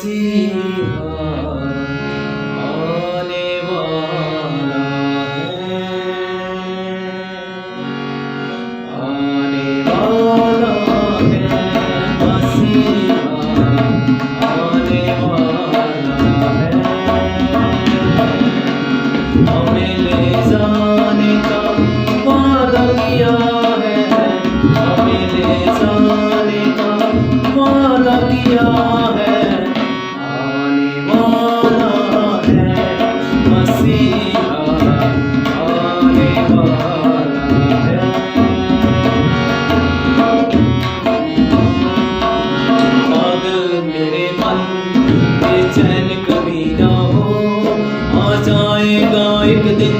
मसीहा आने वाला है, आने वाला है। मसीहा आने वाला है, हमें ले जाने का वादा किया है, हमें ले जाने का वादा किया है। आने वाला है मसीहा, आने वाला है। पागल मेरे मन बेचैन कभी ना हो, आ जाएगा एक दिन,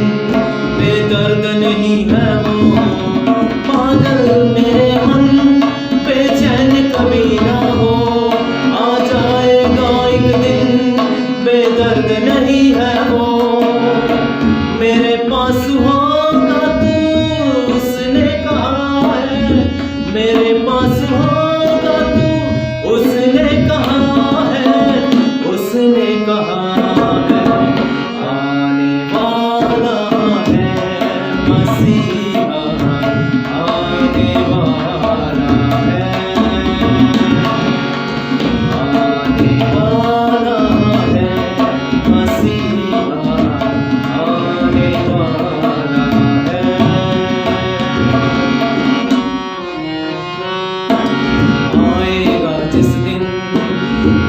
बेदर्द नहीं है वो। पागल मेरे मन बेचैन कभी ना हो, आ जाएगा एक दिन, बेदर्द नहीं है वो। मेरे पास होगा तू उसने कहा है, मेरे पास होगा तू उसने कहा है, उसने कहा है। आने वाला है मसीहा, आने वाला है, आने वाला है मसीहा, आने वाला है। आएगा जिस दिन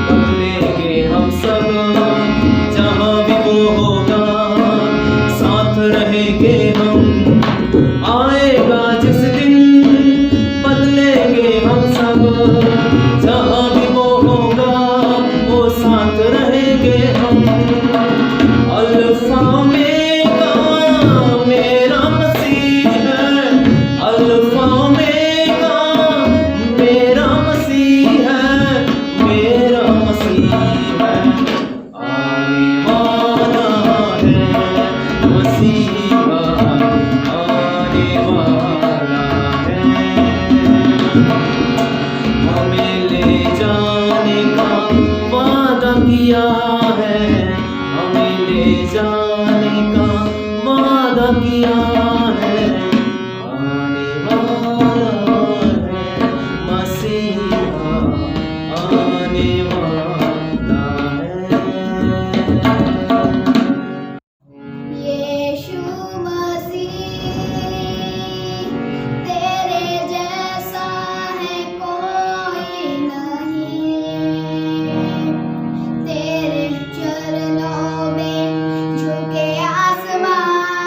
बदलेंगे हम सब, जहाँ भी वो होगा साथ रहेंगे हम। आएगा जिस दिन बदलेंगे हम सब, जहाँ भी वो होगा वो साथ रहेंगे हम। अल्फा ओमेगा मेरा मसीह है, अल्फा ओमेगा मेरा मसीह है, मेरा मसीह है। आने वाला है मसीहा, आने वाला है, हमें ले जाने का वादा किया है, हमें ले जाने का वादा किया है। आने वाला है मसीहा, आने वाला है। यीशु मसीह तेरे जैसा है कोई नहीं, तेरे चरणों में झुके आसमान,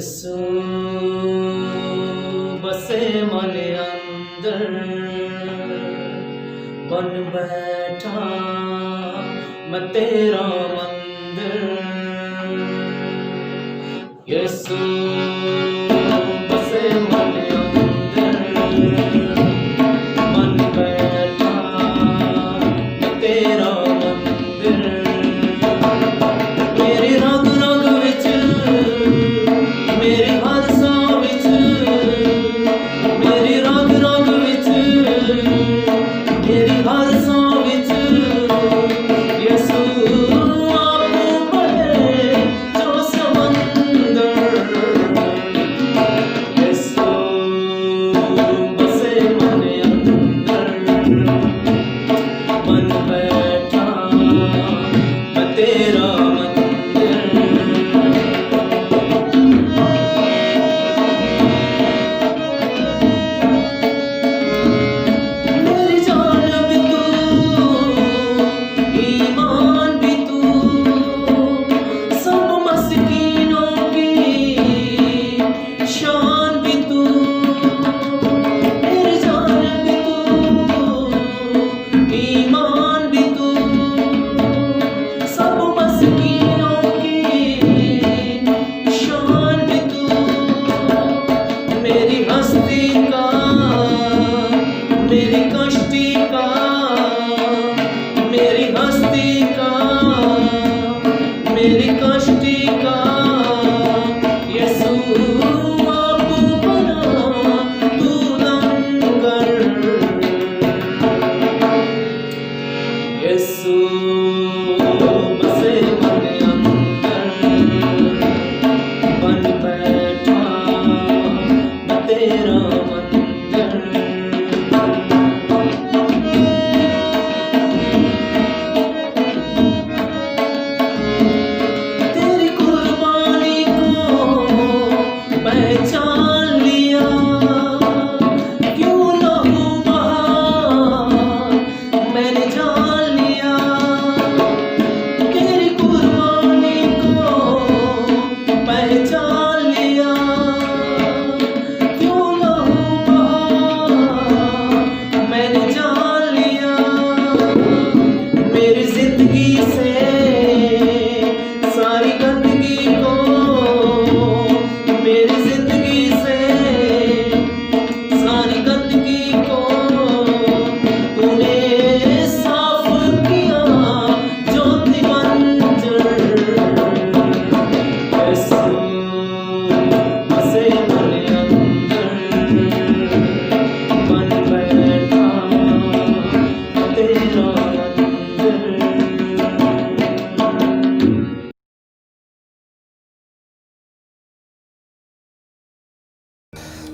यीशु बसे मन अंदर, बन बैठा मैं तेरा मंदिर। यीशु बसे मन अंदर, बन बैठा मैं तेरा मंदिर। मेरी रग रग विच, मेरी हर साह विच, मेरी रग रग विच, मेरी हर साह विच यीशु आप बने जो समंदर। यीशु बसे मन अंदर, बन बैठा मैं तेरा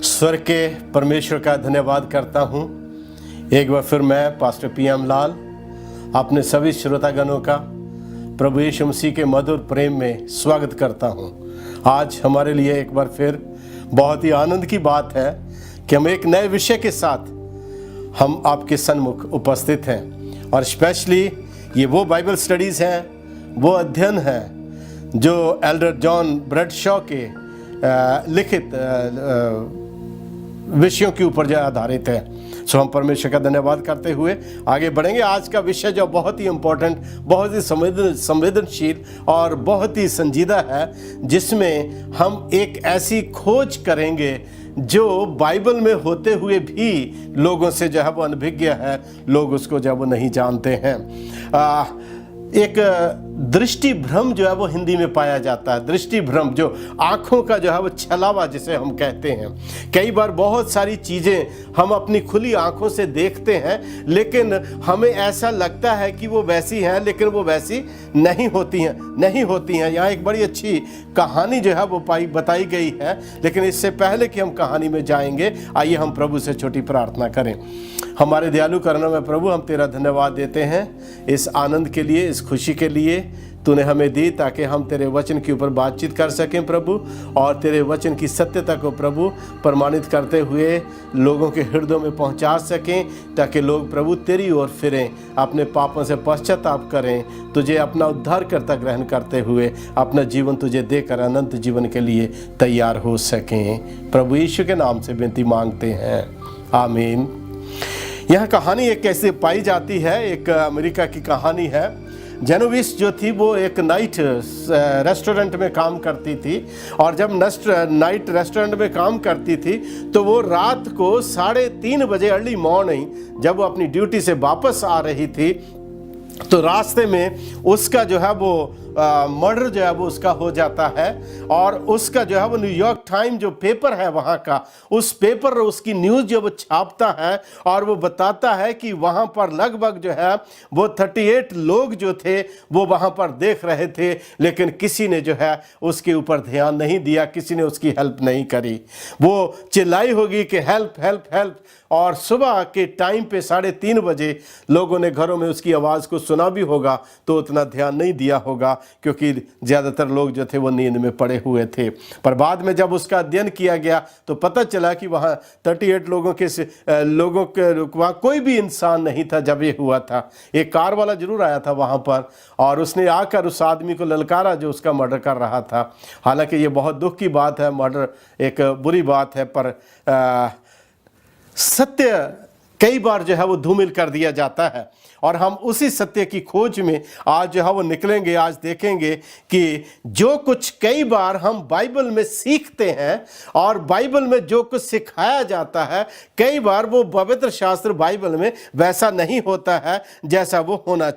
स्वर्ग के परमेश्वर का धन्यवाद करता हूँ। एक बार फिर मैं पास्टर PM लाल अपने सभी श्रोतागणों का प्रभु यीशु मसीह के मधुर प्रेम में स्वागत करता हूँ। आज हमारे लिए एक बार फिर बहुत ही आनंद की बात है कि हम एक नए विषय के साथ हम आपके सन्मुख उपस्थित हैं और स्पेशली ये वो बाइबल स्टडीज़ हैं, वो अध्ययन हैं जो एल्डर जॉन ब्रैडशॉ के लिखित विषयों के ऊपर जो आधारित है। सो हम परमेश्वर का धन्यवाद करते हुए आगे बढ़ेंगे। आज का विषय जो बहुत ही इम्पोर्टेंट, बहुत ही संवेदनशील और बहुत ही संजीदा है, जिसमें हम एक ऐसी खोज करेंगे जो बाइबल में होते हुए भी लोगों से जो है वो अनभिज्ञ है, लोग उसको जो है वो नहीं जानते हैं। एक दृष्टि भ्रम जो है वो हिंदी में पाया जाता है। दृष्टि भ्रम जो आँखों का जो है वो छलावा जिसे हम कहते हैं। कई बार बहुत सारी चीज़ें हम अपनी खुली आँखों से देखते हैं, लेकिन हमें ऐसा लगता है कि वो वैसी हैं, लेकिन वो वैसी नहीं होती हैं। यहाँ एक बड़ी अच्छी कहानी जो है वो बताई गई है, लेकिन इससे पहले कि हम कहानी में जाएंगे, आइए हम प्रभु से छोटी प्रार्थना करें। हमारे दयालु करुणा में प्रभु, हम तेरा धन्यवाद देते हैं इस आनंद के लिए, इस खुशी के लिए तूने हमें दी ताकि हम तेरे वचन के ऊपर बातचीत कर सकें प्रभु, और तेरे वचन की सत्यता को प्रभु प्रमाणित करते हुए लोगों के हृदयों में पहुंचा सकें, ताकि लोग प्रभु तेरी ओर फिरें, अपने पापों से पश्चाताप करें, तुझे अपना उद्धारकर्ता ग्रहण करते हुए अपना जीवन तुझे देकर अनंत जीवन के लिए तैयार हो सकें। प्रभु यीशु के नाम से विनती मांगते हैं, आमीन। यह कहानी एक कैसे पाई जाती है, एक अमेरिका की कहानी है। जेनोविस जो थी वो एक नाइट रेस्टोरेंट में काम करती थी, और जब नाइट रेस्टोरेंट में काम करती थी तो वो रात को 3:30 बजे अर्ली मॉर्निंग जब वो अपनी ड्यूटी से वापस आ रही थी तो रास्ते में उसका जो है वो मर्डर जो है वो उसका हो जाता है। और उसका जो है वो न्यूयॉर्क टाइम जो पेपर है वहाँ का, उस पेपर उसकी न्यूज़ जो वो छापता है और वो बताता है कि वहाँ पर लगभग जो है वो 38 लोग जो थे वो वहाँ पर देख रहे थे, लेकिन किसी ने जो है उसके ऊपर ध्यान नहीं दिया, किसी ने उसकी हेल्प नहीं करी। वो चिल्लाई होगी कि हेल्प हेल्प हेल्प, और सुबह के टाइम पे 3:30 बजे लोगों ने घरों में उसकी आवाज़ को सुना भी होगा तो उतना ध्यान नहीं दिया होगा, क्योंकि ज़्यादातर लोग जो थे वो नींद में पड़े हुए थे। पर बाद में जब उसका अध्ययन किया गया तो पता चला कि वहाँ 38 लोगों के वहाँ कोई भी इंसान नहीं था जब ये हुआ था। एक कार वाला जरूर आया था वहाँ पर, और उसने आकर उस आदमी को ललकारा जो उसका मर्डर कर रहा था। हालांकि ये बहुत दुख की बात है, मर्डर एक बुरी बात है, पर सत्य कई बार जो है वो धूमिल कर दिया जाता है, और हम उसी सत्य की खोज में आज जो है वो निकलेंगे। आज देखेंगे कि जो कुछ कई बार हम बाइबल में सीखते हैं और बाइबल में जो कुछ सिखाया जाता है, कई बार वो पवित्र शास्त्र बाइबल में वैसा नहीं होता है जैसा वो होना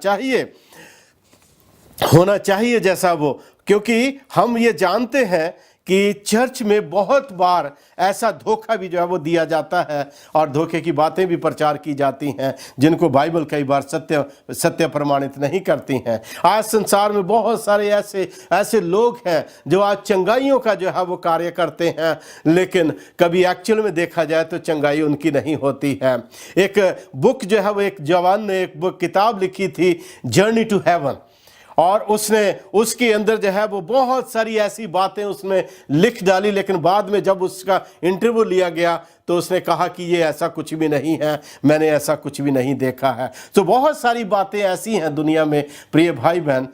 चाहिए जैसा वो, क्योंकि हम ये जानते हैं कि चर्च में बहुत बार ऐसा धोखा भी जो है वो दिया जाता है, और धोखे की बातें भी प्रचार की जाती हैं जिनको बाइबल कई बार सत्य प्रमाणित नहीं करती हैं। आज संसार में बहुत सारे ऐसे लोग हैं जो आज चंगाइयों का जो है वो कार्य करते हैं, लेकिन कभी एक्चुअल में देखा जाए तो चंगाई उनकी नहीं होती है। एक बुक जो है वो एक जवान ने एक बुक किताब लिखी थी, जर्नी टू हेवन, और उसने उसके अंदर जो है वो बहुत सारी ऐसी बातें उसमें लिख डाली, लेकिन बाद में जब उसका इंटरव्यू लिया गया तो उसने कहा कि ये ऐसा कुछ भी नहीं है, मैंने ऐसा कुछ भी नहीं देखा है। तो बहुत सारी बातें ऐसी हैं दुनिया में प्रिय भाई बहन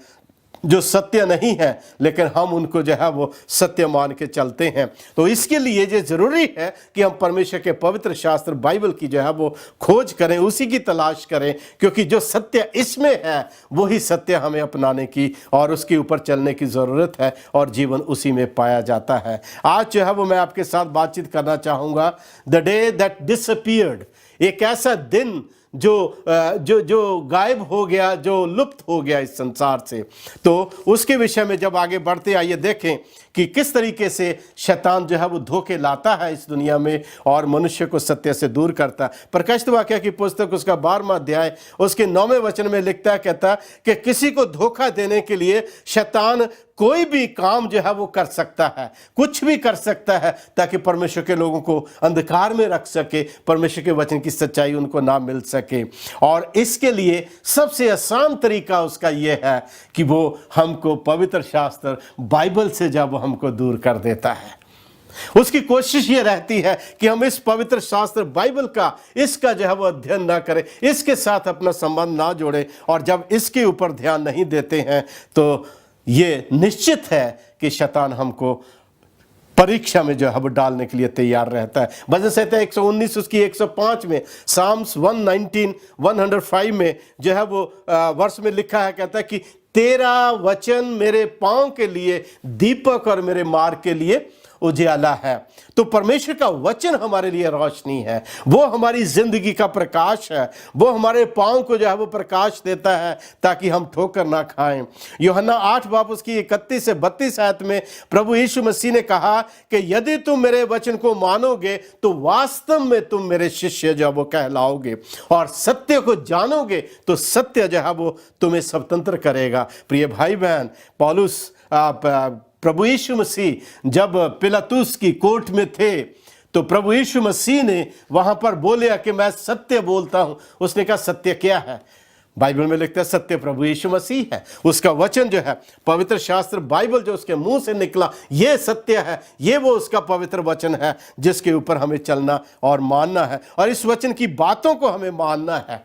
जो सत्य नहीं है, लेकिन हम उनको जो है वो सत्य मान के चलते हैं। तो इसके लिए ये ज़रूरी है कि हम परमेश्वर के पवित्र शास्त्र बाइबल की जो है वो खोज करें, उसी की तलाश करें, क्योंकि जो सत्य इसमें है वही सत्य हमें अपनाने की और उसके ऊपर चलने की ज़रूरत है, और जीवन उसी में पाया जाता है। आज जो है वो मैं आपके साथ बातचीत करना चाहूँगा द डे दैट डिसअपीयर्ड, एक ऐसा दिन जो गायब हो गया, जो लुप्त हो गया इस संसार से। तो उसके विषय में जब आगे बढ़ते आइए देखें कि किस तरीके से शैतान जो है वो धोखे लाता है इस दुनिया में और मनुष्य को सत्य से दूर करता है। प्रकाशित वाक्य की पुस्तक उसका 12वां अध्याय उसके 9वें वचन में लिखता है, कहता है कि किसी को धोखा देने के लिए शैतान कोई भी काम जो है वो कर सकता है, कुछ भी कर सकता है, ताकि परमेश्वर के लोगों को अंधकार में रख सके, परमेश्वर के वचन की सच्चाई उनको ना मिल सके। और इसके लिए सबसे आसान तरीका उसका ये है कि वो हमको पवित्र शास्त्र बाइबल से जब वो हमको दूर कर देता है। उसकी कोशिश ये रहती है कि हम इस पवित्र शास्त्र बाइबल का इसका जो है वो अध्ययन ना करें, इसके साथ अपना संबंध ना जोड़ें, और जब इसके ऊपर ध्यान नहीं देते हैं तो ये निश्चित है कि शैतान हमको परीक्षा में जो है वो डालने के लिए तैयार रहता है। भजन संहिता 119 उसकी 105 में, साम्स 119 105 में जो है वो वर्ष में लिखा है, कहता है कि तेरा वचन मेरे पांव के लिए दीपक और मेरे मार्ग के लिए उजियाला है। तो परमेश्वर का वचन हमारे लिए रोशनी है, वो हमारी जिंदगी का प्रकाश है, वो हमारे पांव को जो है वो प्रकाश देता है ताकि हम ठोकर ना खाएं। यूहन्ना 8 बाब उसकी 31 से 32 आयत में प्रभु यीशु मसीह ने कहा कि यदि तुम मेरे वचन को मानोगे तो वास्तव में तुम मेरे शिष्य जो वो कहलाओगे, और सत्य को जानोगे तो सत्य जो है वो तुम्हें स्वतंत्र करेगा। प्रिय भाई बहन, पौलुस प्रभु यीशु मसीह जब पिलातुस की कोर्ट में थे तो प्रभु यीशु मसीह ने वहां पर बोले कि मैं सत्य बोलता हूं। उसने कहा सत्य क्या है? बाइबल में लिखता है सत्य प्रभु यीशु मसीह है। उसका वचन जो है, पवित्र शास्त्र बाइबल जो उसके मुंह से निकला, ये सत्य है, ये वो उसका पवित्र वचन है जिसके ऊपर हमें चलना और मानना है, और इस वचन की बातों को हमें मानना है।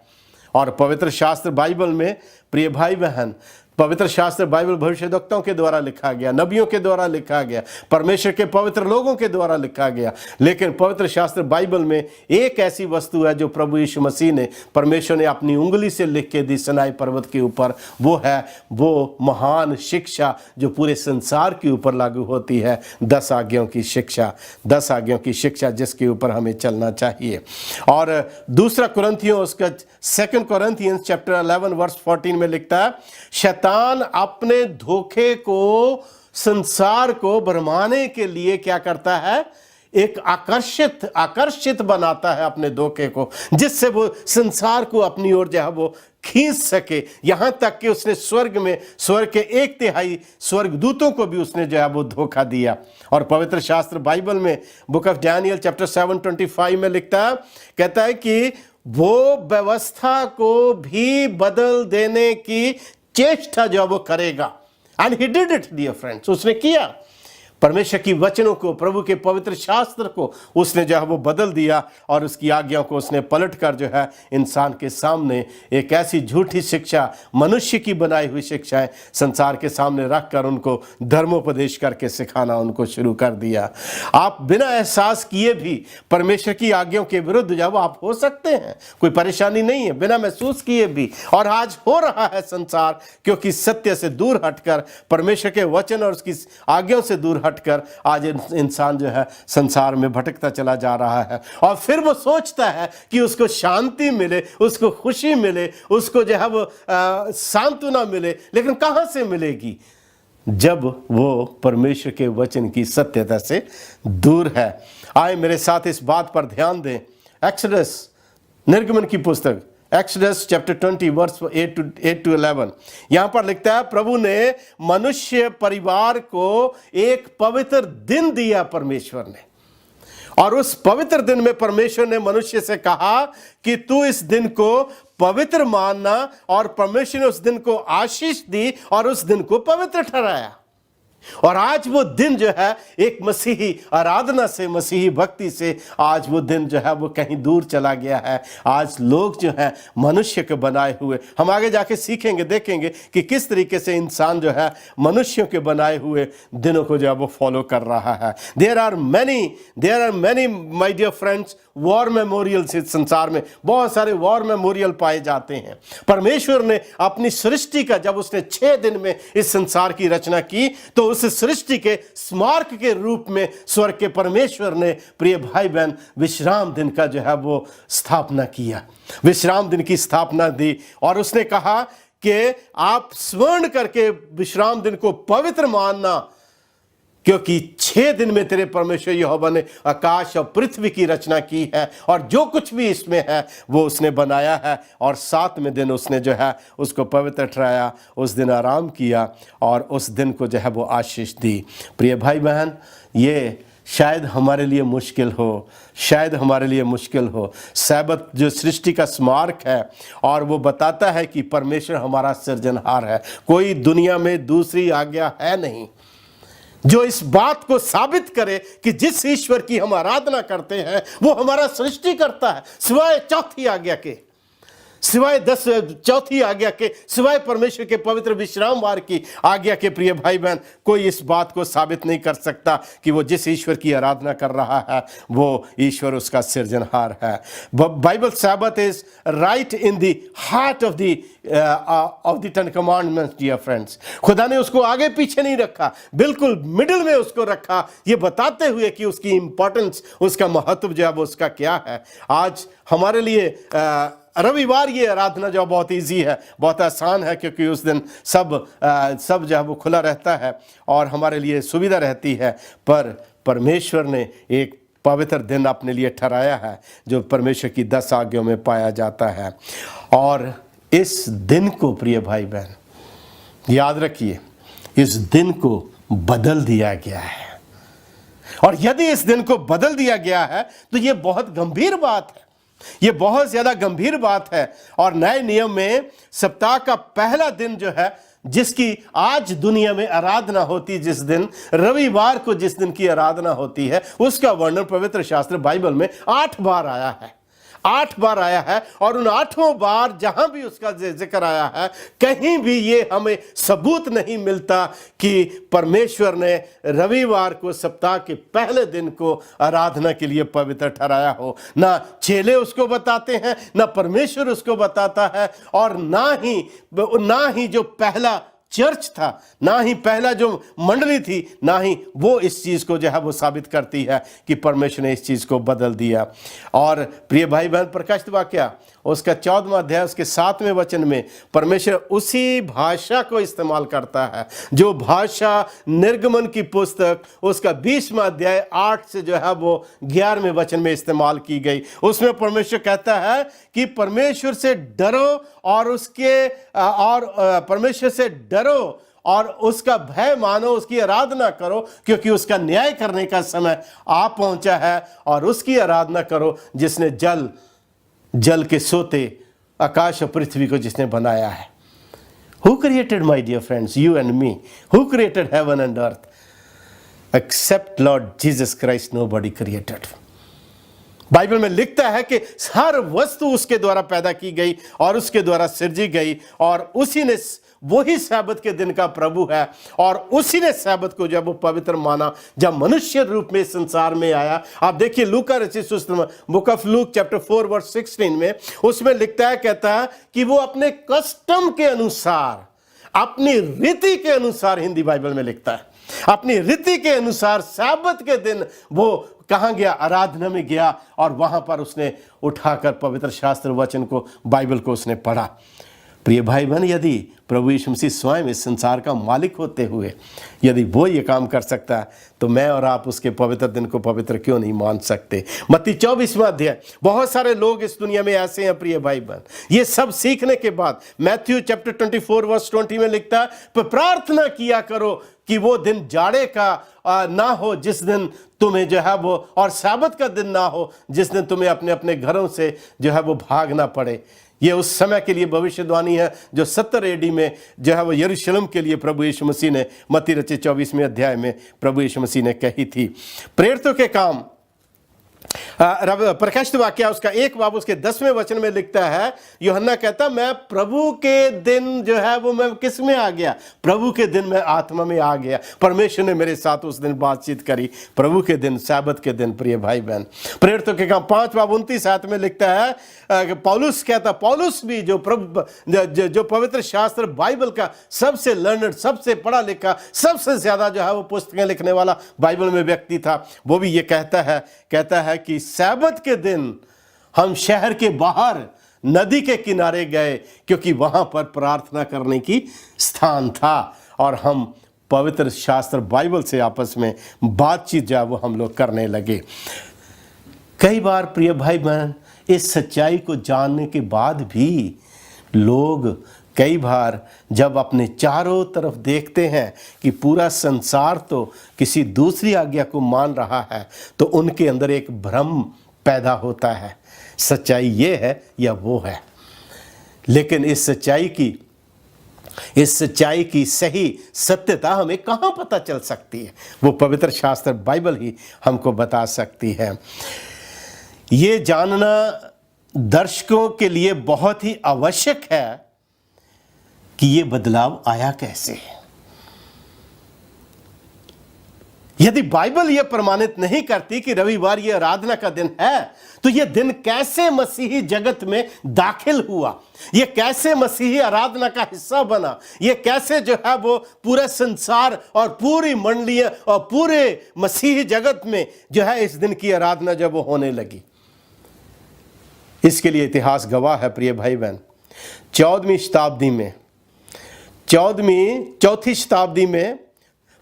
और पवित्र शास्त्र बाइबल में प्रिय भाई बहन, पवित्र शास्त्र बाइबल भविष्यवक्ताओं के द्वारा लिखा गया, नबियों के द्वारा लिखा गया, परमेश्वर के पवित्र लोगों के द्वारा लिखा गया। लेकिन पवित्र शास्त्र बाइबल में एक ऐसी वस्तु है जो प्रभु यीशु मसीह ने, परमेश्वर ने अपनी उंगली से लिख के दी सिनाई पर्वत के ऊपर। वो है वो महान शिक्षा जो पूरे संसार के ऊपर लागू होती है, 10 आज्ञाओं की शिक्षा, 10 आज्ञाओं की शिक्षा जिसके ऊपर हमें चलना चाहिए। और दूसरा कुरिन्थियों, उसका 2 Corinthians चैप्टर 11 वर्स 14 में लिखता है, शैतान अपने धोखे को संसार को भरमाने के लिए क्या करता है, एक आकर्षित बनाता है अपने धोखे को, जिससे वो संसार को अपनी ओर जो है वो खींच सके। यहां तक कि उसने स्वर्ग के 1/3 स्वर्गदूतों को भी उसने जो है वो धोखा दिया। और पवित्र शास्त्र बाइबल में बुक ऑफ डैनियल चैप्टर 7:25 में लिखता है, कहता है कि वो व्यवस्था को भी बदल देने की चेष्टा जो वो करेगा। And he did it dear friends, उसने किया। परमेश्वर की वचनों को, प्रभु के पवित्र शास्त्र को उसने जो है वो बदल दिया, और उसकी आज्ञाओं को उसने पलट कर जो है इंसान के सामने एक ऐसी झूठी शिक्षा, मनुष्य की बनाई हुई शिक्षाएं संसार के सामने रख कर उनको धर्मोपदेश करके सिखाना उनको शुरू कर दिया। आप बिना एहसास किए भी परमेश्वर की आज्ञाओं के विरुद्ध जब आप हो सकते हैं, कोई परेशानी नहीं है, बिना महसूस किए भी। और आज हो रहा है संसार, क्योंकि सत्य से दूर हटकर, परमेश्वर के वचन और उसकी आज्ञाओं से दूर कर आज इंसान जो है संसार में भटकता चला जा रहा है। और फिर वो सोचता है कि उसको शांति मिले, उसको खुशी मिले, उसको जो है वो सांत्वना मिले, लेकिन कहां से मिलेगी जब वो परमेश्वर के वचन की सत्यता से दूर है। आए मेरे साथ इस बात पर ध्यान दें। एक्सोडस, निर्गमन की पुस्तक, एक्सोडस चैप्टर 20 वर्स 8 to 11, यहां पर लिखता है, प्रभु ने मनुष्य परिवार को एक पवित्र दिन दिया परमेश्वर ने, और उस पवित्र दिन में परमेश्वर ने मनुष्य से कहा कि तू इस दिन को पवित्र मानना, और परमेश्वर ने उस दिन को आशीष दी और उस दिन को पवित्र ठहराया। और आज वो दिन जो है एक मसीही आराधना से, मसीही भक्ति से आज वो दिन जो है वो कहीं दूर चला गया है। आज लोग जो है मनुष्य के बनाए हुए, हम आगे जाके सीखेंगे, देखेंगे कि किस तरीके से इंसान जो है मनुष्यों के बनाए हुए दिनों को जो है वो फॉलो कर रहा है। There are many my dear friends war memorials इस संसार में, बहुत सारे वॉर मेमोरियल पाए जाते हैं। परमेश्वर ने अपनी सृष्टि का, जब उसने 6 दिन में इस संसार की रचना की, तो उस सृष्टि के स्मारक के रूप में स्वर्ग के परमेश्वर ने, प्रिय भाई बहन, विश्राम दिन का जो है वो स्थापना किया, विश्राम दिन की स्थापना दी। और उसने कहा कि आप स्वर्ण करके विश्राम दिन को पवित्र मानना, क्योंकि 6 दिन में तेरे परमेश्वर यहोवा ने आकाश और पृथ्वी की रचना की है, और जो कुछ भी इसमें है वो उसने बनाया है, और 7वें दिन उसने जो है उसको पवित्र ठहराया, उस दिन आराम किया और उस दिन को जो है वो आशीष दी। प्रिय भाई बहन, ये शायद हमारे लिए मुश्किल हो, शायद हमारे लिए मुश्किल हो। सैबत जो सृष्टि का स्मारक है, और वो बताता है कि परमेश्वर हमारा सृजनहार है, कोई दुनिया में दूसरी आज्ञा है नहीं जो इस बात को साबित करे कि जिस ईश्वर की हम आराधना करते हैं वो हमारा सृष्टि करता है, सिवाय चौथी आज्ञा के, सिवाय चौथी आज्ञा के, सिवाय परमेश्वर के पवित्र विश्रामवार की आज्ञा के। प्रिय भाई बहन, कोई इस बात को साबित नहीं कर सकता कि वो जिस ईश्वर की आराधना कर रहा है वो ईश्वर उसका सृजनहार है। Bible Sabbath is right in the heart of the 10 commandments dear friends. खुदा ने उसको आगे पीछे नहीं रखा, बिल्कुल मिडिल में उसको रखा, ये बताते हुए कि उसकी इंपॉर्टेंस, उसका महत्व जो है वो उसका क्या है। आज हमारे लिए रविवार ये आराधना जो बहुत इजी है, बहुत आसान है, क्योंकि उस दिन सब जो है वो खुला रहता है और हमारे लिए सुविधा रहती है। पर परमेश्वर ने एक पवित्र दिन अपने लिए ठहराया है जो परमेश्वर की 10 आज्ञाओं में पाया जाता है। और इस दिन को, प्रिय भाई बहन, याद रखिए, इस दिन को बदल दिया गया है। और यदि इस दिन को बदल दिया गया है तो ये बहुत गंभीर बात है। ये बहुत ज्यादा गंभीर बात है। और नए नियम में सप्ताह का पहला दिन जो है, जिसकी आज दुनिया में आराधना होती, जिस दिन रविवार को जिस दिन की आराधना होती है, उसका वर्णन पवित्र शास्त्र बाइबल में 8 बार आया है। 8 बार आया है। और उन 8 बार जहां भी उसका जिक्र आया है, कहीं भी ये हमें सबूत नहीं मिलता कि परमेश्वर ने रविवार को सप्ताह के पहले दिन को आराधना के लिए पवित्र ठहराया हो। ना चेले उसको बताते हैं, ना परमेश्वर उसको बताता है, और ना ही जो पहला चर्च था, ना ही पहला जो मंडली थी, ना ही वो इस चीज को जो है वो साबित करती है कि परमेश्वर ने इस चीज को बदल दिया। और प्रिय भाई बहन, प्रकाशित वाक्य उसका 14वां अध्याय उसके 7वें वचन में परमेश्वर उसी भाषा को इस्तेमाल करता है, जो भाषा निर्गमन की पुस्तक उसका 20वां अध्याय 8 से जो है वो 11वें वचन में इस्तेमाल की गई। उसमें परमेश्वर कहता है कि परमेश्वर से डरो और परमेश्वर से डरो और उसका भय मानो, उसकी आराधना करो, क्योंकि उसका न्याय करने का समय आ पहुंचा है। और उसकी आराधना करो जिसने जल के सोते आकाश और पृथ्वी को जिसने बनाया है। Who created, my dear friends, you and me? Who created heaven and earth? Except Lord Jesus Christ, nobody created. Bible में लिखता है कि हर वस्तु उसके द्वारा पैदा की गई और उसके द्वारा सृजी गई, और उसी ने, वही सैबत के दिन का प्रभु है, और उसी ने सैबत को जब वो पवित्र माना जब मनुष्य रूप में संसार में आया। आप देखिए लूका रचित सुसमाचार, book of Luke chapter 4 verse 16 में उसमें लिखता है, कहता है कि वो अपने कस्टम के अनुसार, अपनी रीति के अनुसार, हिंदी बाइबल में लिखता है, अपनी रीति के अनुसार सैबत के दिन वो कहां गया? आराधना में गया, और वहां पर उसने उठाकर पवित्र शास्त्र वचन को, बाइबल को उसने पढ़ा। प्रिय भाई बहन, यदि प्रभु यीशु मसीह स्वयं इस संसार का मालिक होते हुए यदि वो ये काम कर सकता है, तो मैं और आप उसके पवित्र दिन को पवित्र क्यों नहीं मान सकते? मत्ती 24वां अध्याय, बहुत सारे लोग इस दुनिया में ऐसे हैं प्रिय भाई बहन, ये सब सीखने के बाद मैथ्यू चैप्टर 24 वर्स 20 में लिखता है, पर प्रार्थना किया करो कि वो दिन जाड़े का ना हो जिस दिन तुम्हें जो है वो, और सैबत का दिन ना हो जिस दिन तुम्हें अपने अपने घरों से जो है वो भागना पड़े। ये उस समय के लिए भविष्यवाणी है जो 70 AD में जो है वो यरूशलेम के लिए प्रभु यीशु मसीह ने मत्ती रचित 24वें अध्याय में प्रभु यीशु मसीह ने कही थी। प्रेरितों के काम प्रकाशित वाक्य उसका 1 बाब उसके 10वें वचन में लिखता है, यूहन्ना कहता, मैं प्रभु के दिन जो है वो, मैं किस में आ गया? प्रभु के दिन मैं आत्मा में आ गया। परमेश्वर ने मेरे साथ उस दिन बातचीत करी, प्रभु के दिन, सैबत के दिन। प्रिय भाई बहन, प्रेरितों के काम 5 बाब 29 में लिखता है, पौलुस कहता, पौलुस भी जो पवित्र शास्त्र बाइबल का सबसे लर्नड, सबसे पढ़ा लिखा, सबसे ज्यादा जो है वो पुस्तकें लिखने वाला बाइबल में व्यक्ति था, वो भी ये कहता है कि सैबत के दिन हम शहर के बाहर नदी के किनारे गए, क्योंकि वहां पर प्रार्थना करने की स्थान था, और हम पवित्र शास्त्र बाइबल से आपस में बातचीत जो वो हम लोग करने लगे। कई बार प्रिय भाई बहन, इस सच्चाई को जानने के बाद भी लोग कई बार जब अपने चारों तरफ देखते हैं कि पूरा संसार तो किसी दूसरी आज्ञा को मान रहा है, तो उनके अंदर एक भ्रम पैदा होता है, सच्चाई ये है या वो है। लेकिन इस सच्चाई की सही सत्यता हमें कहाँ पता चल सकती है? वो पवित्र शास्त्र बाइबल ही हमको बता सकती है। ये जानना दर्शकों के लिए बहुत ही आवश्यक है कि ये बदलाव आया कैसे। यदि बाइबल ये प्रमाणित नहीं करती कि रविवार ये आराधना का दिन है, तो ये दिन कैसे मसीही जगत में दाखिल हुआ? ये कैसे मसीही आराधना का हिस्सा बना? ये कैसे जो है वो पूरे संसार और पूरी मंडलियां और पूरे मसीही जगत में जो है इस दिन की आराधना जब वो होने लगी? इसके लिए इतिहास गवाह है प्रिय भाई बहन। 14वीं शताब्दी में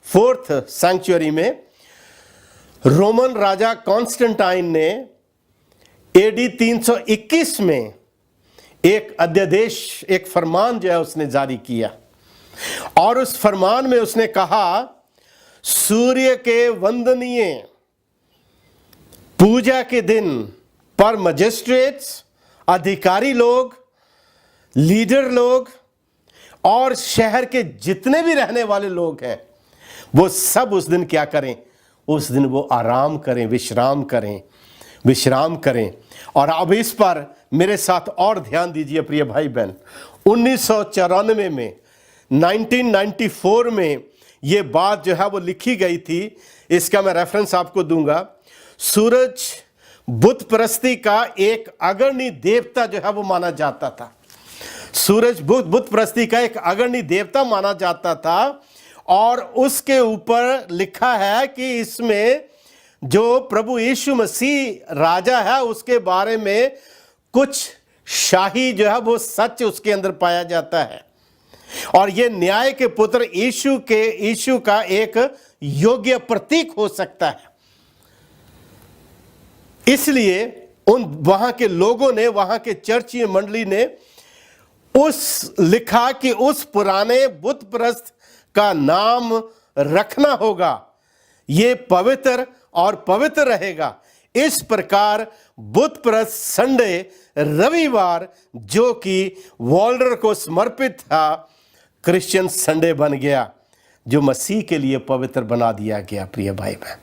4th सेंचुरी में रोमन राजा कॉन्स्टेंटाइन ने AD 321 में एक अध्यादेश, एक फरमान जो है उसने जारी किया, और उस फरमान में उसने कहा, सूर्य के वंदनीय पूजा के दिन पर मजिस्ट्रेट्स, अधिकारी लोग, लीडर लोग और शहर के जितने भी रहने वाले लोग हैं, वो सब उस दिन क्या करें? उस दिन वो आराम करें, विश्राम करें, विश्राम करें। और अब इस पर मेरे साथ और ध्यान दीजिए प्रिय भाई बहन। 1994 में, 1994 में ये बात जो है वो लिखी गई थी। इसका मैं रेफरेंस आपको दूंगा। सूरज बुत परस्ती का एक अग्रणी देवता जो है वो माना जाता था। सूरज बुत परस्ती का एक अग्रणी देवता माना जाता था और उसके ऊपर लिखा है कि इसमें जो प्रभु यीशु मसीह राजा है उसके बारे में कुछ शाही जो है वो सच उसके अंदर पाया जाता है और ये न्याय के पुत्र यीशु का एक योग्य प्रतीक हो सकता है। इसलिए उन वहां के लोगों ने, वहां के चर्चीय मंडली ने उस लिखा कि उस पुराने बुत परस्त का नाम रखना होगा, ये पवित्र और पवित्र रहेगा। इस प्रकार बुत परस्त संडे, रविवार, जो कि वॉल्डर को समर्पित था, क्रिश्चियन संडे बन गया, जो मसीह के लिए पवित्र बना दिया गया। प्रिय भाई बहन,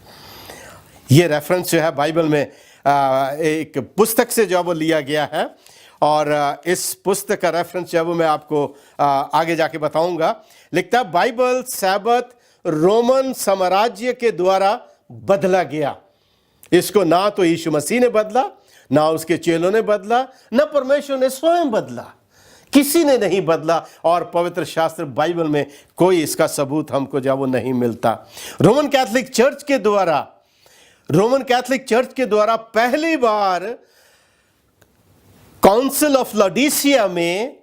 ये रेफरेंस जो है बाइबल में एक पुस्तक से जो वो लिया गया है और इस पुस्तक का रेफरेंस जो मैं आपको आगे जाके बताऊंगा। लिखता है बाइबल सैबत रोमन साम्राज्य के द्वारा बदला गया। इसको ना तो यीशु मसीह ने बदला, ना उसके चेलों ने बदला, ना परमेश्वर ने स्वयं बदला, किसी ने नहीं बदला और पवित्र शास्त्र बाइबल में कोई इसका सबूत हमको जो वो नहीं मिलता। रोमन कैथोलिक चर्च के द्वारा पहली बार काउंसिल ऑफ लॉडीसिया में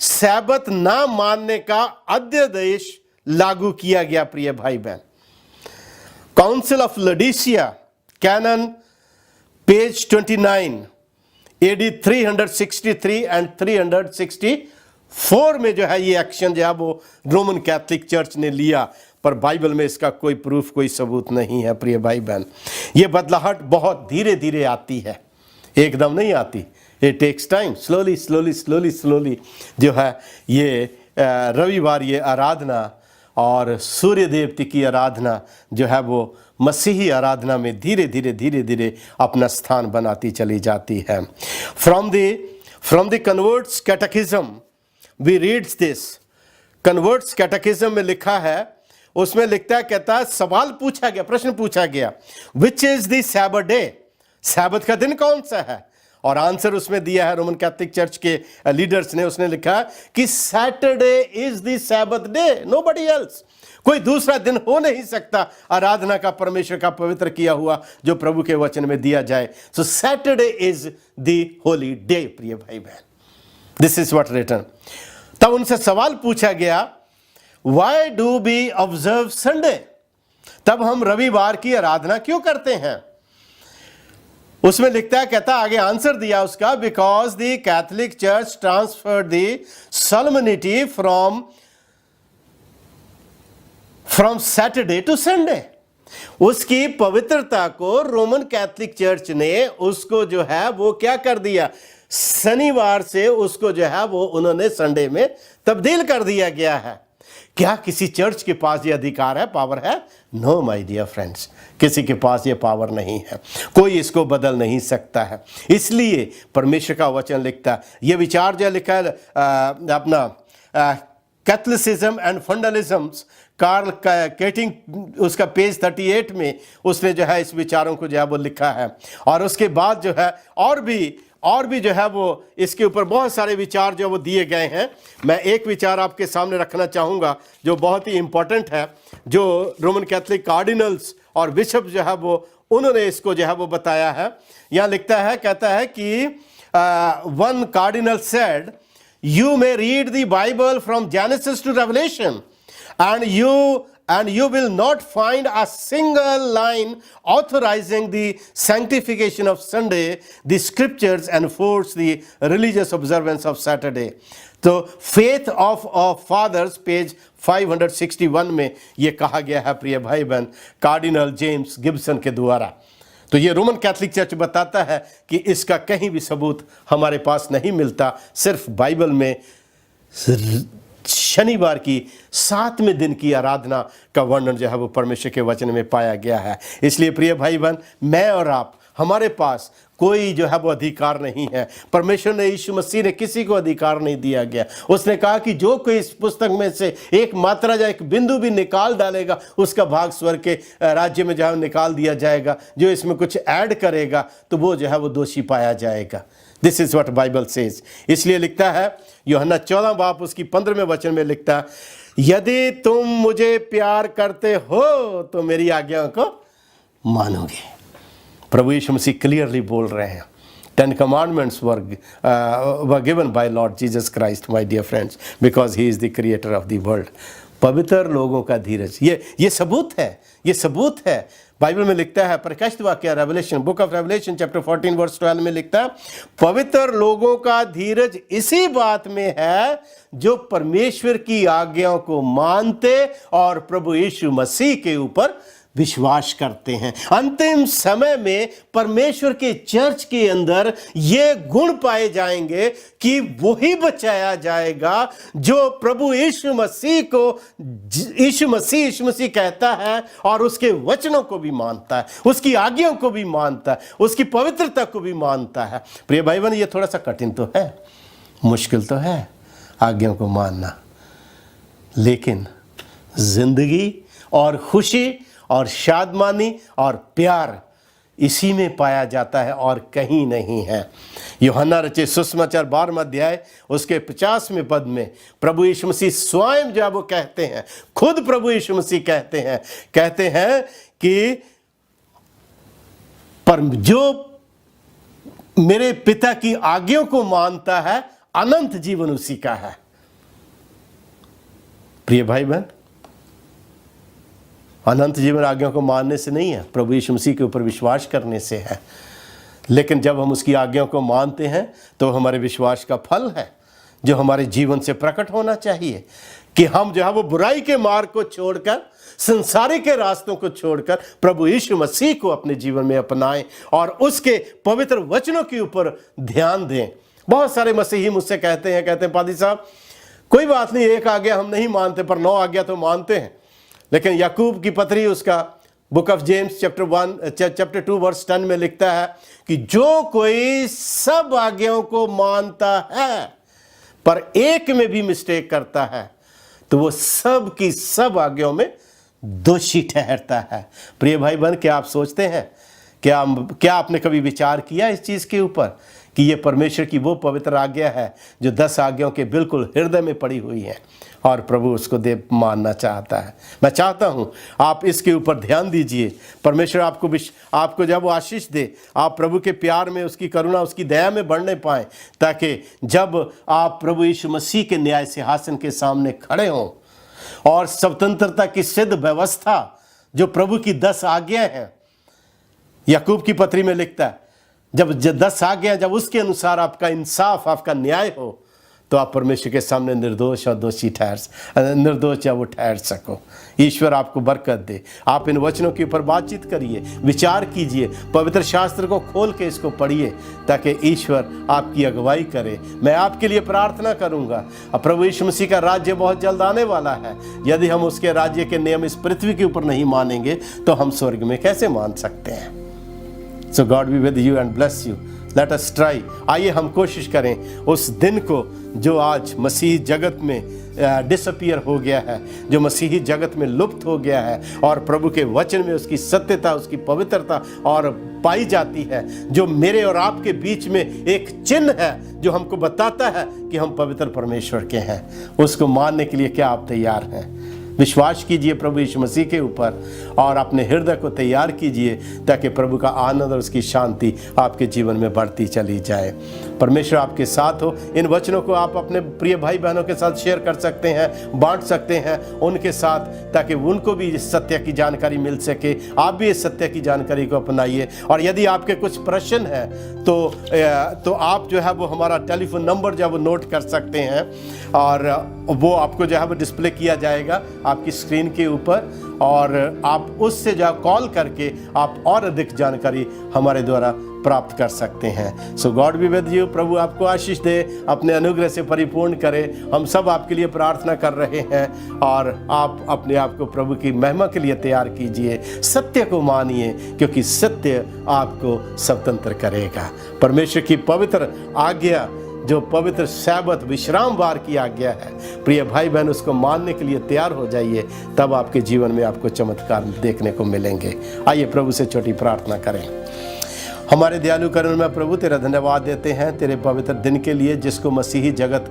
सैबत ना मानने का अध्यादेश लागू किया गया। प्रिय भाई बहन, council of Laodicea, canon page 29, AD 363 and 364 में जो है ये एक्शन जो है वो रोमन कैथोलिक चर्च ने लिया, पर बाइबल में इसका कोई प्रूफ, कोई सबूत नहीं है। प्रिय भाई बहन, ये बदलाहट बहुत धीरे धीरे आती है, एकदम नहीं आती। इट टेक्स टाइम, स्लोली जो है ये रविवार, ये आराधना और सूर्य देवता की आराधना जो है वो मसीही आराधना में धीरे धीरे अपना स्थान बनाती चली जाती है। From the convert's catechism we reads this. Convert's catechism में लिखा है, उसमें लिखता है, कहता है सवाल पूछा गया, प्रश्न पूछा गया, which is the Sabbath day, सैबत का दिन कौन सा है? और आंसर उसमें दिया है रोमन कैथोलिक चर्च के लीडर्स ने। उसने लिखा कि Saturday is the Sabbath day, nobody else. कोई दूसरा दिन हो नहीं सकता आराधना का, परमेश्वर का पवित्र किया हुआ, जो प्रभु के वचन में दिया जाए। सो Saturday is the Holi day. प्रिय भाई बहन, दिस इज व्हाट रिटन। तब उनसे सवाल पूछा गया, why do we observe Sunday, तब हम रविवार की आराधना क्यों करते हैं? उसमें लिखता है, कहता आगे आंसर दिया उसका, because the Catholic church transferred the solemnity from Saturday to Sunday. उसकी पवित्रता को रोमन कैथोलिक चर्च ने उसको जो है वो क्या कर दिया, शनिवार से उसको जो है वो उन्होंने संडे में तब्दील कर दिया गया है। क्या किसी चर्च के पास ये अधिकार है, पावर है? नो माय डियर फ्रेंड्स, किसी के पास ये पावर नहीं है, कोई इसको बदल नहीं सकता है। इसलिए परमेश्वर का वचन लिखता है, ये विचार जो लिखा है अपना कैथोलिसिज्म एंड फंडालिज्म, कार्ल केटिंग, उसका पेज 38 में उसने जो है इस विचारों को जो है वो लिखा है। और उसके बाद जो है और भी जो है वो इसके ऊपर बहुत सारे विचार जो वो दिए गए हैं। मैं एक विचार आपके सामने रखना चाहूँगा जो बहुत ही इंपॉर्टेंट है, जो रोमन कैथोलिक कार्डिनल्स और बिशप जो है वो उन्होंने इसको जो है वो बताया है। यहाँ लिखता है, कहता है कि one cardinal said, you may read the Bible from Genesis to Revelation and you will not find a single line authorizing the sanctification of Sunday. The scriptures enforce the religious observance of Saturday. तो faith of fathers page 561 में ये कहा गया है प्रिय भाई बहन, cardinal James Gibson के द्वारा। तो ये रोमन कैथोलिक चर्च बताता है कि इसका कहीं भी सबूत हमारे पास नहीं मिलता, सिर्फ बाइबल में शनिवार की 7वें दिन की आराधना का वर्णन जो है वो परमेश्वर के वचन में पाया गया है। इसलिए प्रिय भाई बहन, मैं और आप, हमारे पास कोई जो है वो अधिकार नहीं है। परमेश्वर ने, यीशु मसीह ने किसी को अधिकार नहीं दिया गया। उसने कहा कि जो कोई इस पुस्तक में से एक मात्रा या एक बिंदु भी निकाल डालेगा, उसका भाग स्वर्ग के राज्य में जो है निकाल दिया जाएगा। जो इसमें कुछ ऐड करेगा तो वो जो है वो दोषी पाया जाएगा। This is what Bible says. इसलिए लिखता है यूहन्ना 14 बाब उसकी 15वें वचन में लिखता है, यदि तुम मुझे प्यार करते हो तो मेरी आज्ञाओं को मानोगे। प्रभु यीशु मसीह क्लियरली बोल रहे हैं। 10 commandments were given by Lord Jesus Christ, my dear friends, because he is the creator of the world. पवित्र लोगों का धीरज, ये सबूत है, ये सबूत है। बाइबल में लिखता है, प्रकाशित वाक्य Revelation, book of Revelation chapter 14 verse 12 में लिखता है, पवित्र लोगों का धीरज इसी बात में है जो परमेश्वर की आज्ञाओं को मानते और प्रभु यीशु मसीह के ऊपर विश्वास करते हैं। अंतिम समय में परमेश्वर के चर्च के अंदर ये गुण पाए जाएंगे कि वही बचाया जाएगा जो प्रभु यीशु मसीह को यीशु मसीह कहता है और उसके वचनों को भी मानता है, उसकी आज्ञाओं को भी मानता है, उसकी पवित्रता को भी मानता है। प्रिय भाई बहन, ये थोड़ा सा कठिन तो है, मुश्किल तो है आज्ञाओं को मानना, लेकिन जिंदगी और खुशी और शादमानी और प्यार इसी में पाया जाता है और कहीं नहीं है। यूहन्ना रचित सुसमाचार 12वां अध्याय उसके 50वें पद में प्रभु यीशु मसीह स्वयं जब वो कहते हैं, खुद प्रभु यीशु मसीह कहते हैं कि पर जो मेरे पिता की आज्ञाओं को मानता है अनंत जीवन उसी का है। प्रिय भाई बहन, अनंत जीवन आज्ञाओं को मानने से नहीं है, प्रभु यीशु मसीह के ऊपर विश्वास करने से है। लेकिन जब हम उसकी आज्ञाओं को मानते हैं तो हमारे विश्वास का फल है जो हमारे जीवन से प्रकट होना चाहिए कि हम जो है वो बुराई के मार्ग को छोड़कर, संसारिक के रास्तों को छोड़कर प्रभु यीशु मसीह को अपने जीवन में अपनाएं और उसके पवित्र वचनों के ऊपर ध्यान दें। बहुत सारे मसीही मुझसे कहते हैं पादी साहब, कोई बात नहीं, एक आज्ञा हम नहीं मानते पर 9 आज्ञा तो मानते हैं। लेकिन याकूब की पत्री उसका book of James chapter 2 verse 10 में लिखता है कि जो कोई सब आज्ञाओं को मानता है पर एक में भी मिस्टेक करता है तो वो सब की सब आज्ञाओं में दोषी ठहरता है। प्रिय भाई बहन, क्या आप सोचते हैं, क्या आपने कभी विचार किया इस चीज़ के ऊपर कि ये परमेश्वर की वो पवित्र आज्ञा है जो 10 आज्ञाओं के बिल्कुल हृदय में पड़ी हुई है और प्रभु उसको मानना चाहता है। मैं चाहता हूँ आप इसके ऊपर ध्यान दीजिए। परमेश्वर आपको जब वो आशीष दे, आप प्रभु के प्यार में, उसकी करुणा, उसकी दया में बढ़ने पाएँ, ताकि जब आप प्रभु यीशु मसीह के न्याय सिंहासन के सामने खड़े हों और स्वतंत्रता की सिद्ध व्यवस्था जो प्रभु की 10 आज्ञा हैं, याकूब की पत्री में लिखता है, जब 10 आज्ञा, जब उसके अनुसार आपका इंसाफ, आपका न्याय हो तो आप परमेश्वर के सामने निर्दोष और निर्दोष या वो ठहर सको। ईश्वर आपको बरकत दे। आप इन वचनों के ऊपर बातचीत करिए, विचार कीजिए, पवित्र शास्त्र को खोल के इसको पढ़िए ताकि ईश्वर आपकी अगुवाई करे। मैं आपके लिए प्रार्थना करूंगा। अब प्रभु यीशु मसीह का राज्य बहुत जल्द आने वाला है। यदि हम उसके राज्य के नियम इस पृथ्वी के ऊपर नहीं मानेंगे तो हम स्वर्ग में कैसे मान सकते हैं। So God be with you and bless you. Let us try. आइए हम कोशिश करें उस दिन को जो आज मसीह जगत में डिसअपियर हो गया है, जो मसीही जगत में लुप्त हो गया है और प्रभु के वचन में उसकी सत्यता, उसकी पवित्रता और पाई जाती है, जो मेरे और आपके बीच में एक चिन्ह है जो हमको बताता है कि हम पवित्र परमेश्वर के हैं। उसको मानने के लिए क्या आप तैयार हैं? विश्वास कीजिए प्रभु यीशु मसीह के ऊपर और अपने हृदय को तैयार कीजिए ताकि प्रभु का आनंद और उसकी शांति आपके जीवन में बढ़ती चली जाए। परमेश्वर आपके साथ हो। इन वचनों को आप अपने प्रिय भाई बहनों के साथ शेयर कर सकते हैं, बांट सकते हैं उनके साथ, ताकि उनको भी इस सत्य की जानकारी मिल सके। आप भी इस सत्य की जानकारी को अपनाइए। और यदि आपके कुछ प्रश्न हैं तो आप जो है वो हमारा टेलीफोन नंबर जो है वो नोट कर सकते हैं और वो आपको जो है वो डिस्प्ले किया जाएगा। आपकी स्क्रीन के ऊपर, और आप उससे जो कॉल करके आप और अधिक जानकारी हमारे द्वारा प्राप्त कर सकते हैं। सो गॉड बी विद यू। प्रभु आपको आशीष दे, अपने अनुग्रह से परिपूर्ण करे। हम सब आपके लिए प्रार्थना कर रहे हैं और आप अपने आप को प्रभु की महिमा के लिए तैयार कीजिए। सत्य को मानिए, क्योंकि सत्य आपको स्वतंत्र करेगा। परमेश्वर की पवित्र आज्ञा, जो पवित्र सैबत विश्रामवार की आज्ञा है, प्रिय भाई बहन, उसको मानने के लिए तैयार हो जाइए। तब आपके जीवन में आपको चमत्कार देखने को मिलेंगे। आइए प्रभु से छोटी प्रार्थना करें। हमारे दयालु करुणा में प्रभु तेरा धन्यवाद देते हैं तेरे पवित्र दिन के लिए, जिसको मसीही जगत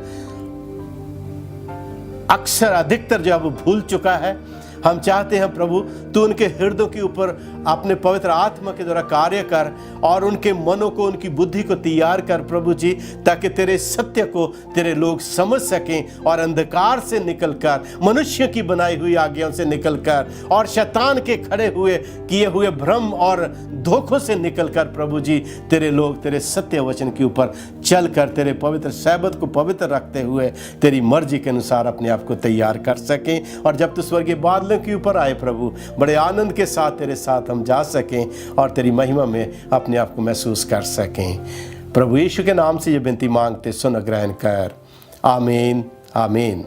अक्सर अधिकतर जो अब भूल चुका है। हम चाहते हैं प्रभु तू उनके हृदयों के ऊपर अपने पवित्र आत्मा के द्वारा कार्य कर और उनके मनों को, उनकी बुद्धि को तैयार कर प्रभु जी, ताकि तेरे सत्य को तेरे लोग समझ सकें और अंधकार से निकलकर, मनुष्य की बनाई हुई आज्ञाओं से निकलकर और शैतान के खड़े हुए किए हुए भ्रम और धोखों से निकलकर प्रभु जी तेरे लोग तेरे सत्य वचन के ऊपर चलकर तेरे पवित्र सैबत को पवित्र रखते हुए तेरी मर्जी के अनुसार अपने आप को तैयार कर सकें। और जब तू स्वर्गीय बादलों के ऊपर आए प्रभु, बड़े आनंद के साथ तेरे साथ हम जा सकें और तेरी महिमा में अपने आप को महसूस कर सकें। प्रभु यीशु के नाम से ये विनती मांगते, सुन ग्रहण कर। आमीन, आमीन।